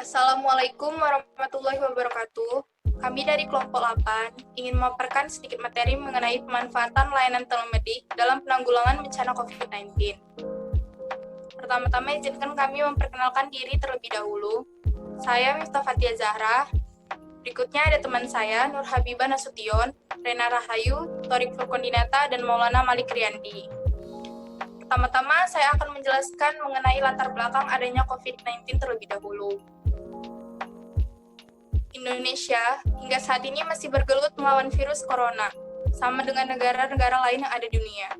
Assalamualaikum warahmatullahi wabarakatuh. Kami dari kelompok 8 ingin memaparkan sedikit materi mengenai pemanfaatan layanan telemedik dalam penanggulangan bencana COVID-19. Pertama-tama izinkan kami memperkenalkan diri terlebih dahulu. Saya Miftah Fatia Zahra. Berikutnya ada teman saya, Nur Habibah Nasution, Rena Rahayu, Torik Furkondinata, dan Maulana Malik Riyandi. Pertama-tama saya akan menjelaskan mengenai latar belakang adanya COVID-19 terlebih dahulu. Indonesia hingga saat ini masih bergelut melawan virus corona, sama dengan negara-negara lain yang ada di dunia.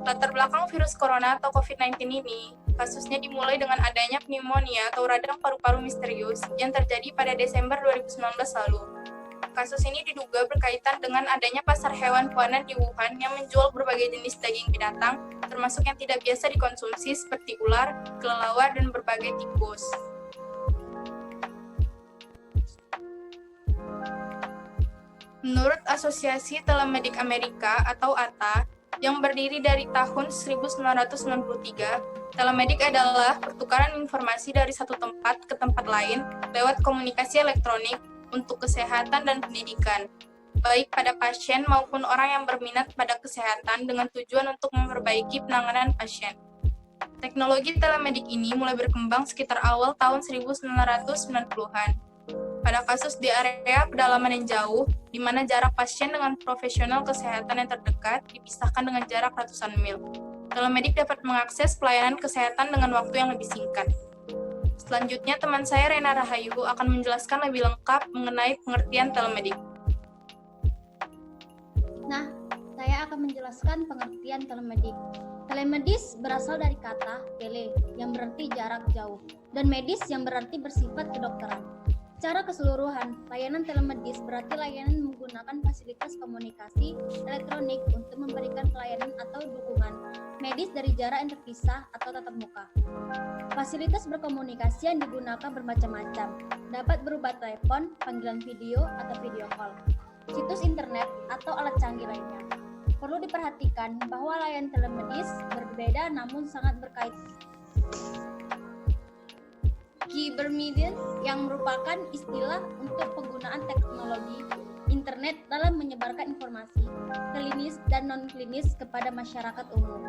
Latar belakang virus corona atau COVID-19 ini, kasusnya dimulai dengan adanya pneumonia atau radang paru-paru misterius yang terjadi pada Desember 2019 lalu. Kasus ini diduga berkaitan dengan adanya pasar hewan buanan di Wuhan yang menjual berbagai jenis daging binatang, termasuk yang tidak biasa dikonsumsi seperti ular, kelelawar, dan berbagai tikus. Menurut Asosiasi Telemedik Amerika atau ATA, yang berdiri dari tahun 1993, telemedik adalah pertukaran informasi dari satu tempat ke tempat lain lewat komunikasi elektronik untuk kesehatan dan pendidikan, baik pada pasien maupun orang yang berminat pada kesehatan dengan tujuan untuk memperbaiki penanganan pasien. Teknologi telemedik ini mulai berkembang sekitar awal tahun 1990-an. Pada kasus di area pedalaman yang jauh, di mana jarak pasien dengan profesional kesehatan yang terdekat dipisahkan dengan jarak ratusan mil, telemedik dapat mengakses pelayanan kesehatan dengan waktu yang lebih singkat. Selanjutnya, teman saya Rena Rahayu akan menjelaskan lebih lengkap mengenai pengertian telemedik. Nah, saya akan menjelaskan pengertian telemedik. Telemedis berasal dari kata tele, yang berarti jarak jauh, dan medis yang berarti bersifat kedokteran. Secara keseluruhan, layanan telemedis berarti layanan menggunakan fasilitas komunikasi elektronik untuk memberikan pelayanan atau dukungan medis dari jarak yang terpisah atau tatap muka. Fasilitas berkomunikasi yang digunakan bermacam-macam, dapat berupa telepon, panggilan video, atau video call, situs internet, atau alat canggih lainnya. Perlu diperhatikan bahwa layanan telemedis berbeda namun sangat berkaitan. Cybermedicine yang merupakan istilah untuk penggunaan teknologi internet dalam menyebarkan informasi klinis dan non-klinis kepada masyarakat umum,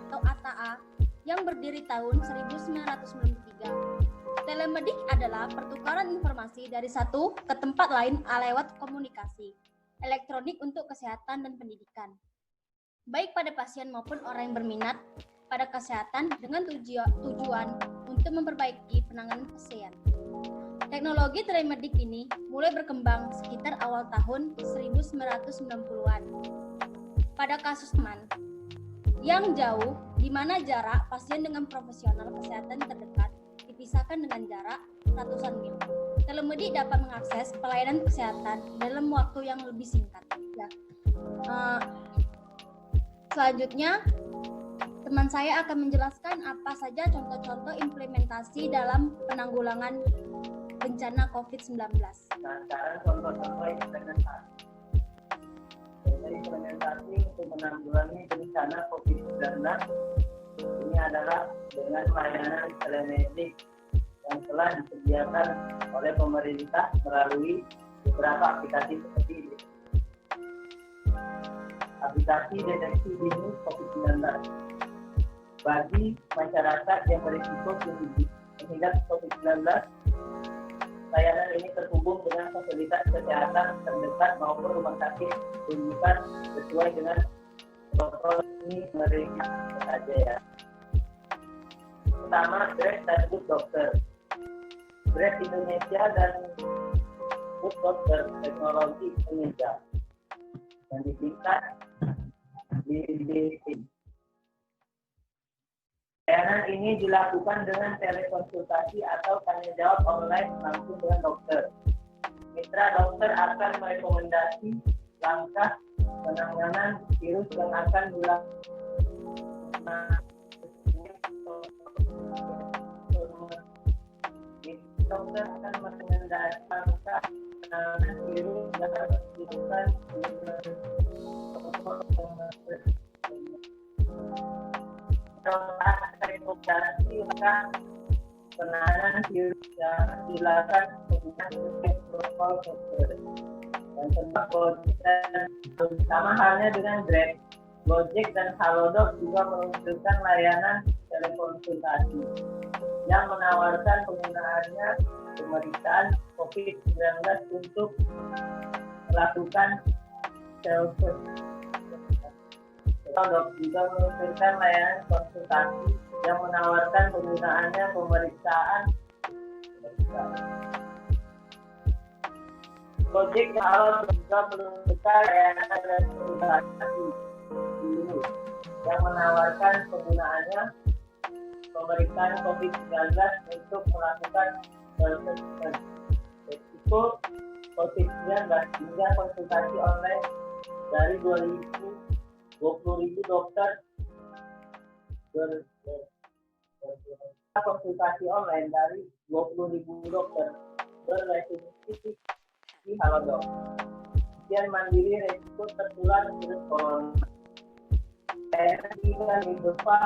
atau ATA, yang berdiri tahun 1993. Telemedik adalah pertukaran informasi dari satu ke tempat lain lewat komunikasi elektronik untuk kesehatan dan pendidikan, baik pada pasien maupun orang yang berminat pada kesehatan dengan tujuan untuk memperbaiki penanganan pasien. Teknologi telemedik ini mulai berkembang sekitar awal tahun 1990-an. Pada kasus teman yang jauh, di mana jarak pasien dengan profesional kesehatan terdekat dipisahkan dengan jarak ratusan mil, telemedik dapat mengakses pelayanan kesehatan dalam waktu yang lebih singkat. Selanjutnya, teman saya akan menjelaskan apa saja contoh-contoh implementasi dalam penanggulangan bencana COVID-19. Nah, sekarang contoh-contoh implementasi. Implementasi untuk menanggulangi bencana COVID-19 ini adalah dengan layanan telemedik yang telah disediakan oleh pemerintah melalui beberapa aplikasi seperti ini. Aplikasi deteksi dini COVID-19 bagi masyarakat yang berisiko tinggi terhadap COVID-19. Layanan ini terhubung dengan fasilitas kesehatan terdekat maupun rumah sakit rujukan sesuai dengan protokol ini mereka saja ya. Pertama, Grab dan Good Doctor. Grab Indonesia dan Good Doctor Teknologi Indonesia yang disingkat GDT. Layanan ini dilakukan dengan telekonsultasi atau tanya jawab online langsung dengan dokter. Mitra dokter akan merekomendasi langkah penanganan virus yang akan dilakukan. Dokter akan merekomendasi langkah penanganan virus yang harus dilakukan. Rekomendasi maka penanganan virus yang dilakukan penggunaan protokol kesehatan. Dan tentang Gojek dan sama halnya dengan Grab, Gojek dan Halodoc juga meluncurkan layanan telekonsultasi yang menawarkan penggunaannya pemeriksaan COVID-19 untuk melakukan self-service. Halodoc juga meluncurkan layanan konsultasi yang menawarkan penggunaannya pemeriksaan. Gojek dan Halodoc juga meluncurkan layanan konsultasi yang menawarkan penggunaannya pemeriksaan COVID-19 untuk melakukan resiko COVID-19 hingga konsultasi online dari 20.000 dokter konsultasi online dari 20.000 dokter berregistrasi di Halodoc. Kemudian mandiri resiko tertular virus corona. Juga berupa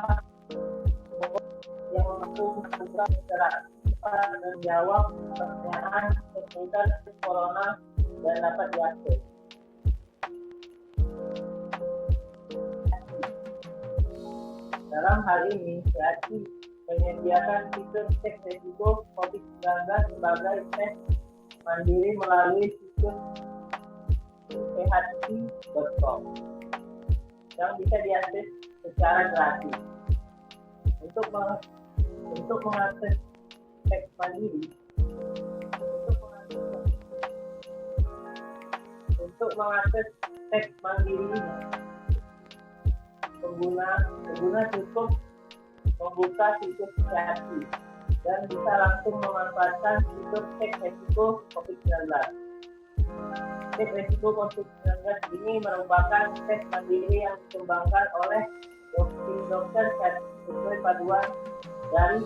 yang mampu melakukan secara cepat dan menjawab pertanyaan seputar corona dan dapat diakses. Dalam hal ini, PHC menyediakan fitur cek resiko COVID-19 sebagai tes mandiri melalui situs phc.com yang bisa diakses secara gratis. Untuk mengakses tes mandiri, ini, pengguna cukup membuka situs PHC dan bisa langsung memanfaatkan fitur cek resiko COVID-19. Cek resiko COVID-19 ini merupakan tes mandiri yang dikembangkan oleh tim dokter sesuai paduan dari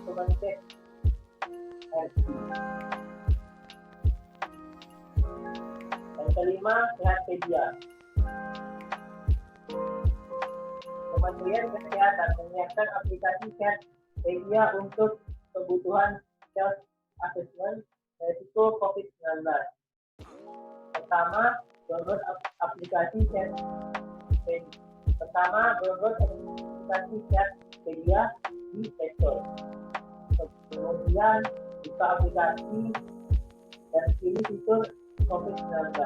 Kemenkes RI. Yang kelima, Sehatpedia. Kementerian Kesehatan menyiapkan aplikasi Sehatpedia untuk kebutuhan self assessment resiko COVID-19. Pertama, download aplikasi Sehatpedia di Play Store. Kemudian buka aplikasi dan pilih fitur COVID-19.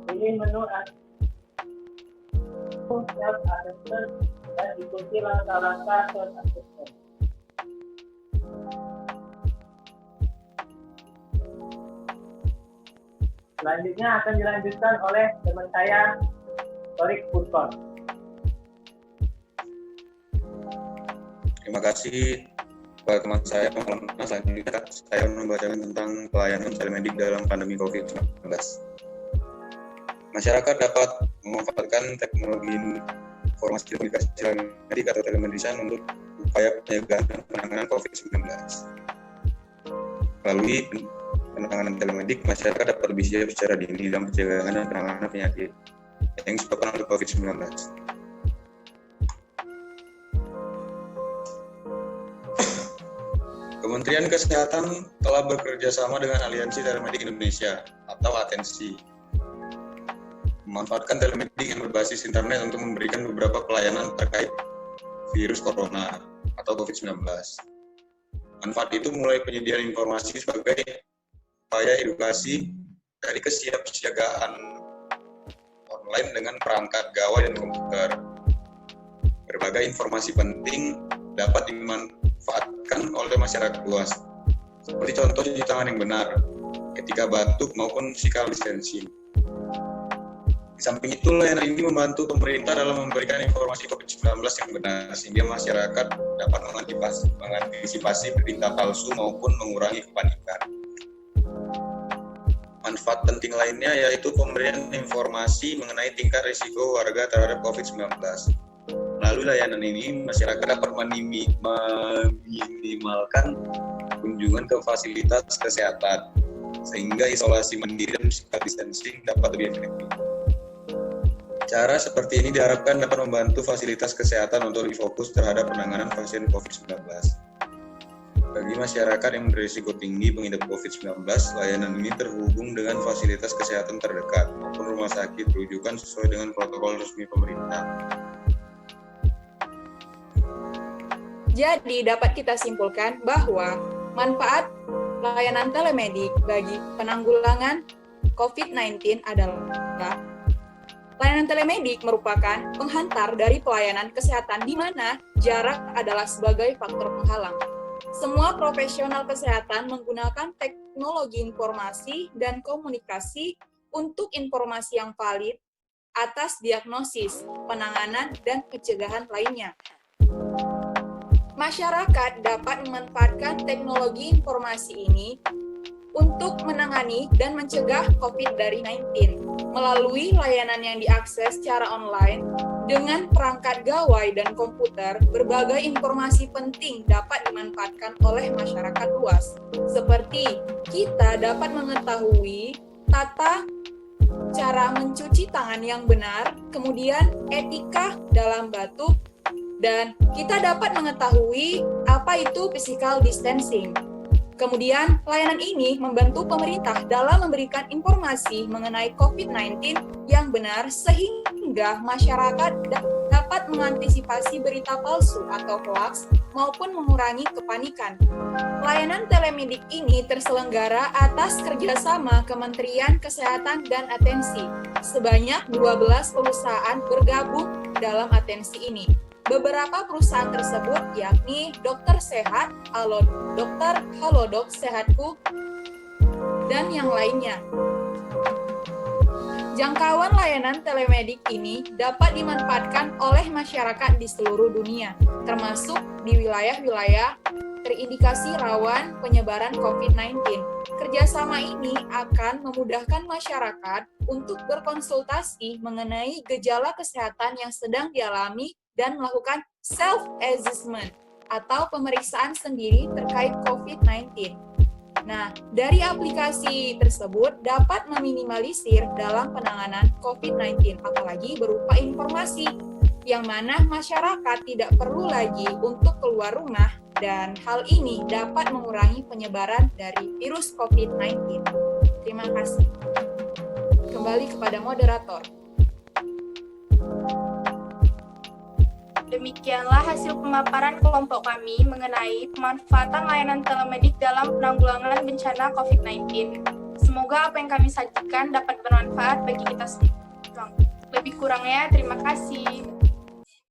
Pilih menu self assessment dan ikuti langkah-langkah self assessment. Selanjutnya akan dilanjutkan oleh teman saya, Torik Purkon. Terima kasih kepada teman saya. Selanjutnya saya membacakan tentang pelayanan telemedik dalam pandemi COVID-19. Masyarakat dapat memanfaatkan teknologi informasi komunikasi telemedik atau telemedicine untuk upaya pencegahan dan penanganan COVID-19. Melalui penanganan telemedik, masyarakat dapat lebih siap secara dini dalam pencegahan dan penanganan penyakit yang disebabkan oleh COVID-19. Kementerian Kesehatan telah bekerja sama dengan Aliansi Telemedik Indonesia atau ATENSI, memanfaatkan telemedik yang berbasis internet untuk memberikan beberapa pelayanan terkait virus corona atau COVID-19. Manfaat itu mulai penyediaan informasi sebagai upaya edukasi dari kesiapsiagaan online dengan perangkat gawai dan komputer. Berbagai informasi penting dapat dimanfaatkan oleh masyarakat luas, seperti contoh cuci tangan yang benar, ketika batuk maupun physical distancing. Di samping itu, layanan ini membantu pemerintah dalam memberikan informasi COVID-19 yang benar, sehingga masyarakat dapat mengantisipasi berita palsu maupun mengurangi kepanikan. Manfaat penting lainnya yaitu pemberian informasi mengenai tingkat risiko warga terhadap COVID-19. Melalui layanan ini, masyarakat dapat meminimalkan kunjungan ke fasilitas kesehatan, sehingga isolasi mandiri dan physical distancing dapat lebih efektif. Cara seperti ini diharapkan dapat membantu fasilitas kesehatan untuk difokus terhadap penanganan pasien COVID-19. Bagi masyarakat yang berisiko tinggi pengidap COVID-19, layanan ini terhubung dengan fasilitas kesehatan terdekat maupun rumah sakit rujukan sesuai dengan protokol resmi pemerintah. Jadi dapat kita simpulkan bahwa manfaat layanan telemedik bagi penanggulangan COVID-19 adalah layanan telemedik merupakan penghantar dari pelayanan kesehatan di mana jarak adalah sebagai faktor penghalang. Semua profesional kesehatan menggunakan teknologi informasi dan komunikasi untuk informasi yang valid atas diagnosis, penanganan, dan pencegahan lainnya. Masyarakat dapat memanfaatkan teknologi informasi ini untuk menangani dan mencegah COVID-19 melalui layanan yang diakses secara online dengan perangkat gawai dan komputer. Berbagai informasi penting dapat dimanfaatkan oleh masyarakat luas, seperti kita dapat mengetahui tata cara mencuci tangan yang benar, kemudian etika dalam batuk, dan kita dapat mengetahui apa itu physical distancing. Kemudian, layanan ini membantu pemerintah dalam memberikan informasi mengenai COVID-19 yang benar sehingga masyarakat dapat mengantisipasi berita palsu atau hoax maupun mengurangi kepanikan. Layanan telemedik ini terselenggara atas kerjasama Kementerian Kesehatan dan Atensi. Sebanyak 12 perusahaan bergabung dalam atensi ini. Beberapa perusahaan tersebut yakni Dokter Sehat, Dokter Halodoc Sehatku, dan yang lainnya. Jangkauan layanan telemedik ini dapat dimanfaatkan oleh masyarakat di seluruh dunia, termasuk di wilayah-wilayah terindikasi rawan penyebaran COVID-19. Kerjasama ini akan memudahkan masyarakat untuk berkonsultasi mengenai gejala kesehatan yang sedang dialami dan melakukan self-assessment atau pemeriksaan sendiri terkait COVID-19. Nah, dari aplikasi tersebut dapat meminimalisir dalam penanganan COVID-19, apalagi berupa informasi, yang mana masyarakat tidak perlu lagi untuk keluar rumah, dan hal ini dapat mengurangi penyebaran dari virus COVID-19. Terima kasih. Kembali kepada moderator. Demikianlah hasil pemaparan kelompok kami mengenai pemanfaatan layanan telemedik dalam penanggulangan bencana COVID-19. Semoga apa yang kami sajikan dapat bermanfaat bagi kita semua. Lebih kurangnya, terima kasih.